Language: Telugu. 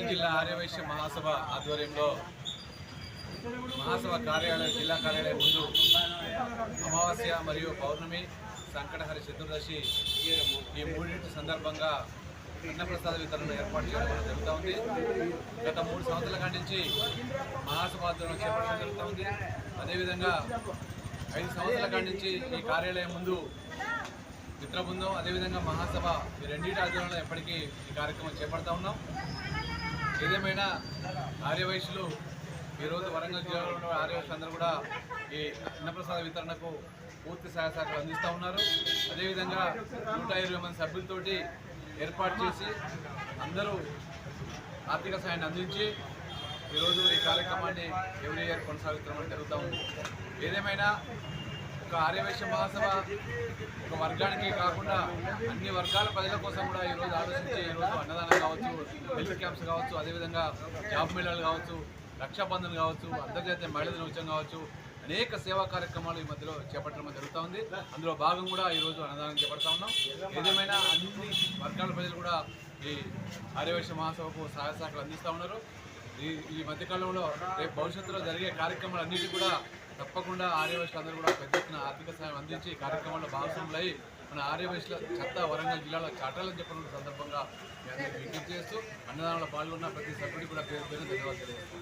జిల్లా ఆర్యవైశ్య మహాసభ ఆధ్వర్యంలో మహాసభ కార్యాలయం జిల్లా కార్యాలయం ముందు అమావాస్య మరియు పౌర్ణమి సంకటహర చతుర్దశి ఈ మూడింటి సందర్భంగా అన్నప్రసాద వితరణ ఏర్పాటు చేయడం జరుగుతూ ఉంది. గత 3 సంవత్సరాల కాడి నుంచి మహాసభ ఆధ్వర్యంలో చేపట్టడం జరుగుతూ ఉంది. అదేవిధంగా 5 సంవత్సరాల కాడి నుంచి ఈ కార్యాలయం ముందు మిత్రబృందం అదేవిధంగా మహాసభ ఈ రెండింటి ఆధ్వర్యంలో ఎప్పటికీ ఈ కార్యక్రమం చేపడతా ఉన్నాం. ఏదేమైనా ఆర్యవైశ్యులు ఈరోజు వరంగల్ జిల్లాలో ఉన్న ఆర్యవైశ్యులు అందరూ కూడా ఈ అన్నప్రసాద వితరణకు పూర్తి సహాయ సహకారాలు అందిస్తూ ఉన్నారు. అదేవిధంగా 120 మంది సభ్యులతోటి ఏర్పాటు చేసి అందరూ ఆర్థిక సహాయాన్ని అందించి ఈరోజు ఈ కార్యక్రమాన్ని ఎవ్రీ ఇయర్ కొనసాగుతున్నామని జరుగుతూ ఉంది. ఏదేమైనా ఒక ఆర్యవైశ్య మహాసభ ఒక వర్గానికి కాకుండా అన్ని వర్గాల ప్రజల కోసం కూడా ఈరోజు ఆలోచించి ఈరోజు అన్నదానం కావచ్చు, హెల్త్ క్యాంప్స్ కావచ్చు, అదేవిధంగా జాబ్ మేళాలు కావచ్చు, రక్షాబంధన్ కావచ్చు, అంతర్జాతీయ మహిళా దినోత్సవం కావచ్చు, అనేక సేవా కార్యక్రమాలు ఈ మధ్యలో చేపట్టడం జరుగుతూ ఉంది. అందులో భాగం కూడా ఈరోజు అన్నదానం చేపడతా ఉన్నాం. ఏదేమైనా అన్ని వర్గాల ప్రజలు కూడా ఈ ఆర్యవైశ్య మహాసభకు సహాయ సహకారాలు అందిస్తూ ఉన్నారు. ఈ మధ్యకాలంలో రేపు భవిష్యత్తులో జరిగే కార్యక్రమాలన్నిటి కూడా తప్పకుండా ఆర్యవైశ్యులు అందరూ కూడా పెద్ద ఎత్తున ఆర్థిక సహాయం అందించి ఈ కార్యక్రమంలో భాగస్వాములై మన ఆర్యవైశ్యుల చెత్త వరంగల్ జిల్లాలో చాటాలని చెప్పిన సందర్భంగా మీ అందరికీ విజ్ఞప్తి చేస్తూ అన్నదానంలో పాల్గొన్న ప్రతి సభ్యుడికి కూడా పేరు ధన్యవాదాలు తెలియజేస్తాం.